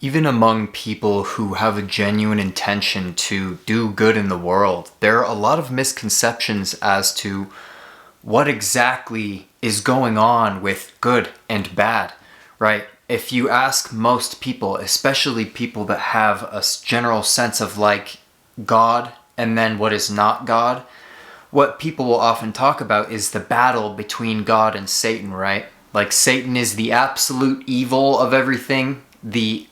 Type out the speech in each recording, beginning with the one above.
Even among people who have a genuine intention to do good in the world, there are a lot of misconceptions as to what exactly is going on with good and bad, right? If you ask most people, especially people that have a general sense of like God and then what is not God, what people will often talk about is the battle between God and Satan, right? Like Satan is the absolute evil of everything, the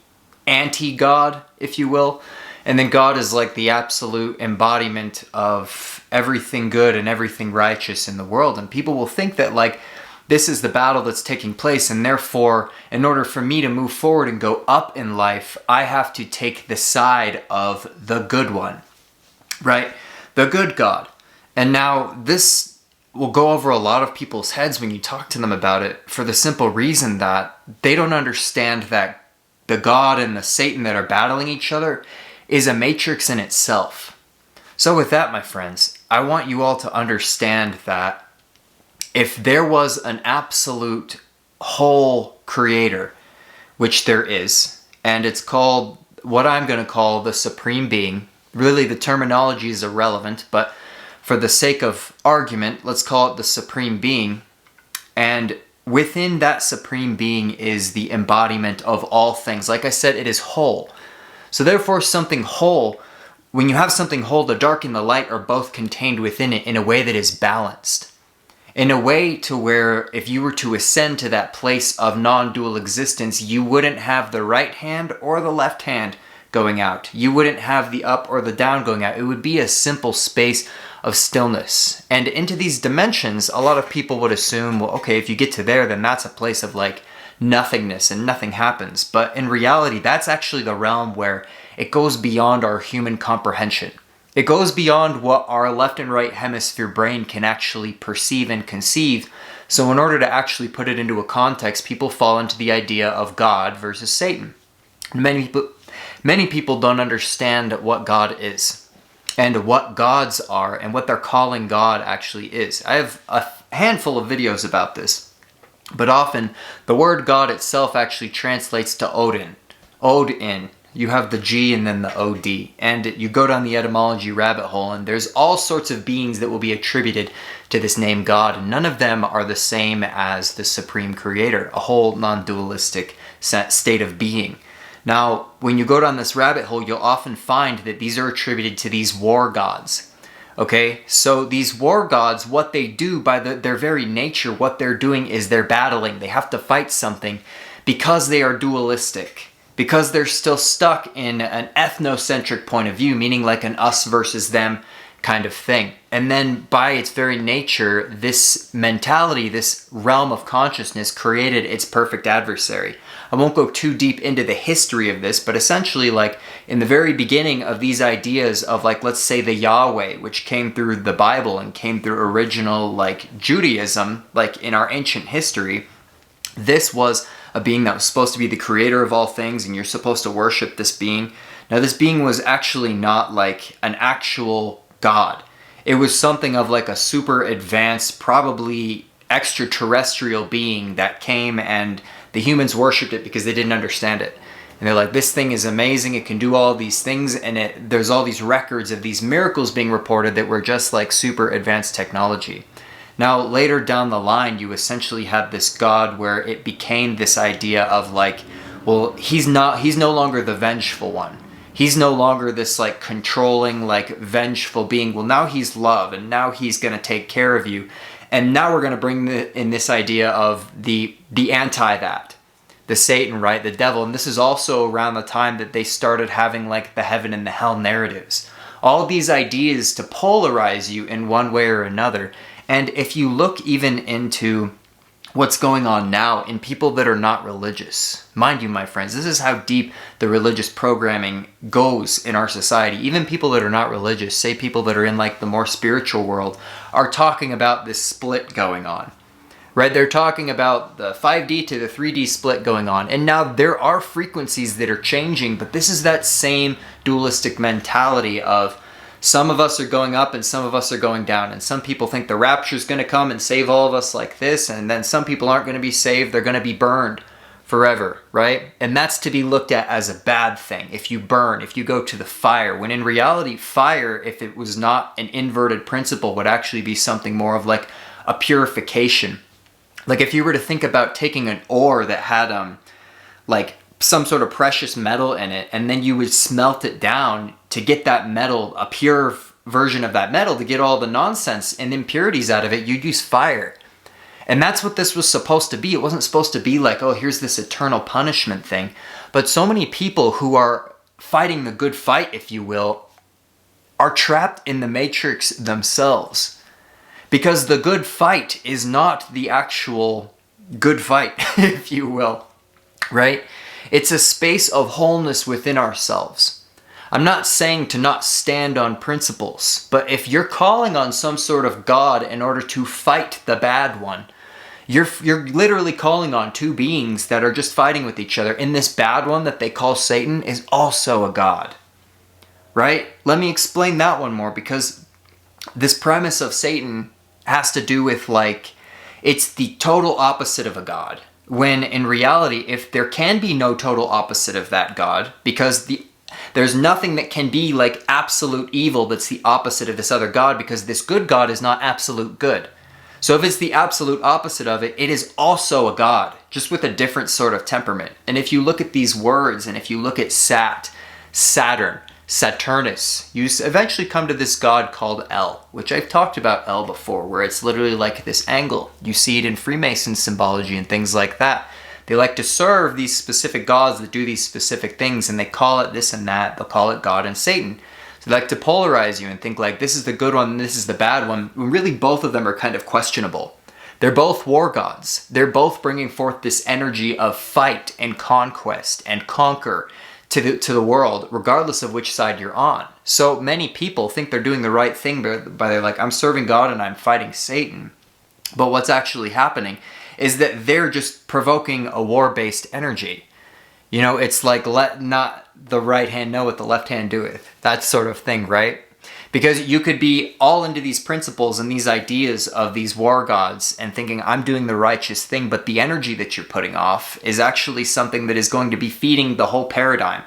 anti-God, if you will. And then God is like the absolute embodiment of everything good and everything righteous in the world. And people will think that like this is the battle that's taking place, and therefore, in order for me to move forward and go up in life, I have to take the side of the good one, right? The good God. And now this will go over a lot of people's heads when you talk to them about it, for the simple reason that they don't understand that the God and the Satan that are battling each other is a matrix in itself. So with that, my friends, I want you all to understand that if there was an absolute whole creator, which there is, and it's called what I'm going to call the Supreme Being. Really, the terminology is irrelevant, but for the sake of argument, let's call it the Supreme Being. And within that Supreme Being is the embodiment of all things. Like I said, it is whole. So therefore, something whole, when you have something whole, the dark and the light are both contained within it in a way that is balanced. In a way to where if you were to ascend to that place of non-dual existence, you wouldn't have the right hand or the left hand going out. You wouldn't have the up or the down going out. It would be a simple space of stillness. And into these dimensions, a lot of people would assume, well, okay, if you get to there, then that's a place of like nothingness and nothing happens. But in reality, that's actually the realm where it goes beyond our human comprehension. It goes beyond what our left and right hemisphere brain can actually perceive and conceive. So in order to actually put it into a context, people fall into the idea of God versus Satan. Many people don't understand what God is and what gods are and what they're calling God actually is. I have a handful of videos about this, but often the word God itself actually translates to Odin. Odin. You have the G and then the OD. And you go down the etymology rabbit hole, and there's all sorts of beings that will be attributed to this name God, and none of them are the same as the Supreme Creator, a whole non-dualistic state of being. Now, when you go down this rabbit hole, you'll often find that these are attributed to these war gods. Okay, so these war gods, what they do by their very nature, what they're doing is they're battling. They have to fight something because they are dualistic. Because they're still stuck in an ethnocentric point of view, meaning like an us versus them kind of thing. And then by its very nature, this mentality, this realm of consciousness created its perfect adversary. I won't go too deep into the history of this, but essentially like in the very beginning of these ideas of like, let's say the Yahweh, which came through the Bible and came through original like Judaism, like in our ancient history, this was a being that was supposed to be the creator of all things, and you're supposed to worship this being. Now, this being was actually not like an actual god. It was something of like a super advanced, probably extraterrestrial being that came, and the humans worshipped it because they didn't understand it. And they're like, this thing is amazing, it can do all these things, and there's all these records of these miracles being reported that were just like super advanced technology. Now, later down the line, you essentially had this god where it became this idea of like, well, he's no longer the vengeful one. He's no longer this like controlling, like vengeful being. Well, now he's love, and now he's going to take care of you. And now we're going to bring in this idea of the anti that, the Satan, right? The devil. And this is also around the time that they started having like the heaven and the hell narratives. All these ideas to polarize you in one way or another. And if you look even into what's going on now in people that are not religious, mind you, my friends, this is how deep the religious programming goes in our society. Even people that are not religious, say people that are in like the more spiritual world, are talking about this split going on, right? They're talking about the 5D to the 3D split going on. And now there are frequencies that are changing, but this is that same dualistic mentality of some of us are going up and some of us are going down. And some people think the rapture is going to come and save all of us like this. And then some people aren't going to be saved. They're going to be burned forever, right? And that's to be looked at as a bad thing. If you burn, if you go to the fire, when in reality, fire, if it was not an inverted principle, would actually be something more of like a purification. Like if you were to think about taking an ore that had like some sort of precious metal in it, and then you would smelt it down to get that metal, a pure version of that metal, to get all the nonsense and impurities out of it, you'd use fire. And that's what this was supposed to be. It wasn't supposed to be like, oh, here's this eternal punishment thing. But so many people who are fighting the good fight, if you will, are trapped in the matrix themselves. Because the good fight is not the actual good fight, if you will, right? It's a space of wholeness within ourselves. I'm not saying to not stand on principles, but if you're calling on some sort of God in order to fight the bad one, you're literally calling on two beings that are just fighting with each other. And this bad one that they call Satan is also a god, right? Let me explain that one more, because this premise of Satan has to do with like, it's the total opposite of a god. When in reality, if there can be no total opposite of that god, because there's nothing that can be like absolute evil that's the opposite of this other god, because this good god is not absolute good. So if it's the absolute opposite of it, it is also a god, just with a different sort of temperament. And if you look at these words, and if you look at Saturn, Saturnus, you eventually come to this god called El, which I've talked about El before, where it's literally like this angle. You see it in Freemason symbology and things like that. They like to serve these specific gods that do these specific things, and they call it this and that. They'll call it God and Satan. So they like to polarize you and think like, this is the good one and this is the bad one, when really both of them are kind of questionable. They're both war gods. They're both bringing forth this energy of fight and conquest and conquer to the world, regardless of which side you're on. So many people think they're doing the right thing by they're like, I'm serving God and I'm fighting Satan. But what's actually happening is that they're just provoking a war-based energy. You know, it's like, let not the right hand know what the left hand doeth. That sort of thing, right? Because you could be all into these principles and these ideas of these war gods and thinking, I'm doing the righteous thing, but the energy that you're putting off is actually something that is going to be feeding the whole paradigm.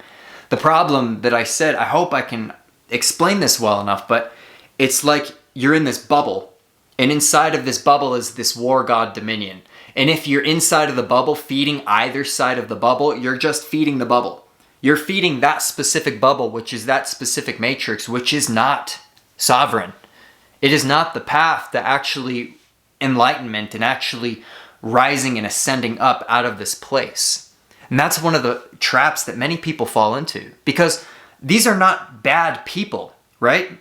The problem that I said, I hope I can explain this well enough, but it's like you're in this bubble, and inside of this bubble is this war god dominion. And if you're inside of the bubble, feeding either side of the bubble, you're just feeding the bubble. You're feeding that specific bubble, which is that specific matrix, which is not sovereign. It is not the path to actually enlightenment and actually rising and ascending up out of this place. And that's one of the traps that many people fall into, because these are not bad people, right?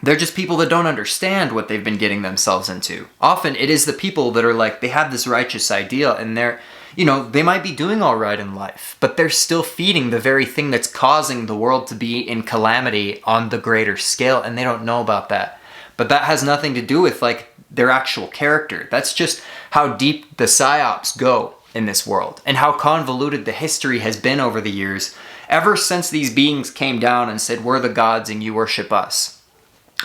They're just people that don't understand what they've been getting themselves into. Often it is the people that are like, they have this righteous ideal and they're, you know, they might be doing all right in life, but they're still feeding the very thing that's causing the world to be in calamity on the greater scale, and they don't know about that. But that has nothing to do with like their actual character. That's just how deep the psyops go in this world and how convoluted the history has been over the years, ever since these beings came down and said, we're the gods and you worship us.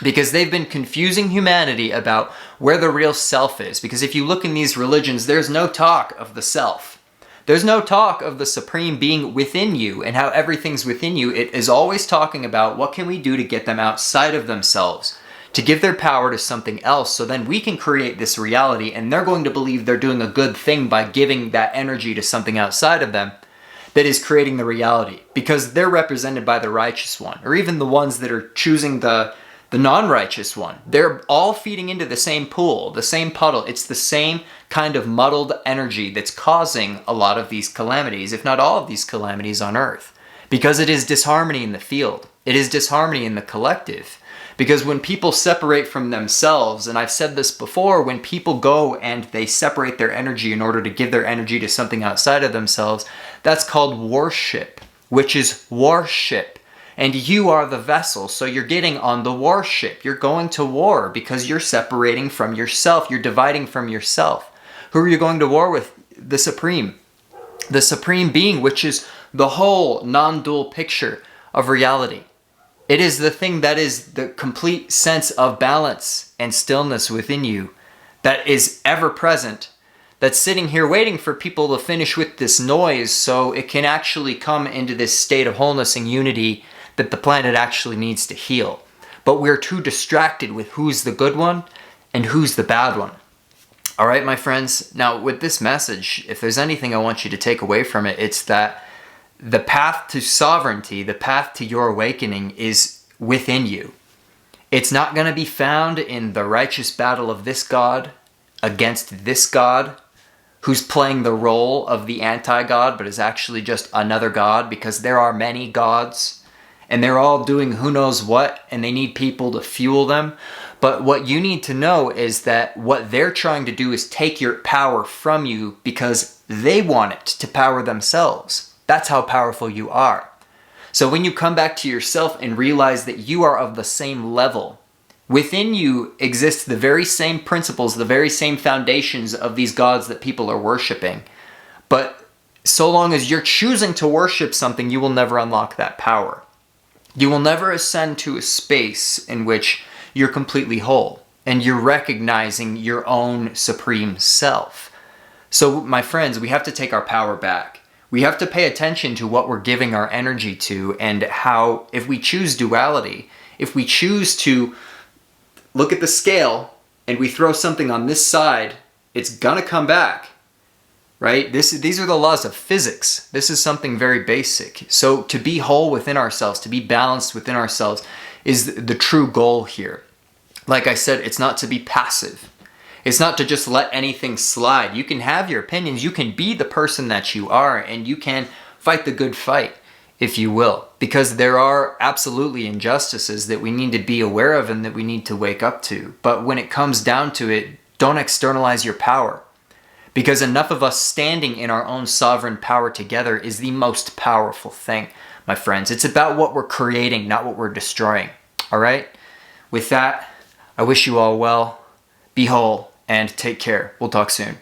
Because they've been confusing humanity about where the real self is. Because if you look in these religions, there's no talk of the self. There's no talk of the supreme being within you and how everything's within you. It is always talking about what can we do to get them outside of themselves, to give their power to something else, so then we can create this reality, and they're going to believe they're doing a good thing by giving that energy to something outside of them that is creating the reality. Because they're represented by the righteous one, or even the ones that are choosing the non-righteous one. They're all feeding into the same pool, the same puddle. It's the same kind of muddled energy that's causing a lot of these calamities, if not all of these calamities on Earth. Because it is disharmony in the field. It is disharmony in the collective. Because when people separate from themselves, and I've said this before, when people go and they separate their energy in order to give their energy to something outside of themselves, that's called worship, which is worship. And you are the vessel, so you're getting on the warship. You're going to war because you're separating from yourself. You're dividing from yourself. Who are you going to war with? The Supreme. The Supreme Being, which is the whole non-dual picture of reality. It is the thing that is the complete sense of balance and stillness within you, that is ever present, that's sitting here waiting for people to finish with this noise so it can actually come into this state of wholeness and unity that the planet actually needs to heal. But we're too distracted with who's the good one and who's the bad one. All right, my friends. Now, with this message, if there's anything I want you to take away from it, it's that the path to sovereignty, the path to your awakening is within you. It's not going to be found in the righteous battle of this God against this God, who's playing the role of the anti-God, but is actually just another God, because there are many gods, and they're all doing who knows what, and they need people to fuel them. But what you need to know is that what they're trying to do is take your power from you because they want it to power themselves. That's how powerful you are. So when you come back to yourself and realize that you are of the same level, within you exist the very same principles, the very same foundations of these gods that people are worshiping. But so long as you're choosing to worship something, you will never unlock that power. You will never ascend to a space in which you're completely whole and you're recognizing your own supreme self. So, my friends, we have to take our power back. We have to pay attention to what we're giving our energy to, and how, if we choose duality, if we choose to look at the scale and we throw something on this side, it's gonna come back. Right? These are the laws of physics. This is something very basic. So to be whole within ourselves, to be balanced within ourselves, is the true goal here. Like I said, it's not to be passive. It's not to just let anything slide. You can have your opinions. You can be the person that you are, and you can fight the good fight, if you will. Because there are absolutely injustices that we need to be aware of and that we need to wake up to. But when it comes down to it, don't externalize your power. Because enough of us standing in our own sovereign power together is the most powerful thing, my friends. It's about what we're creating, not what we're destroying. All right? With that, I wish you all well, be whole, and take care. We'll talk soon.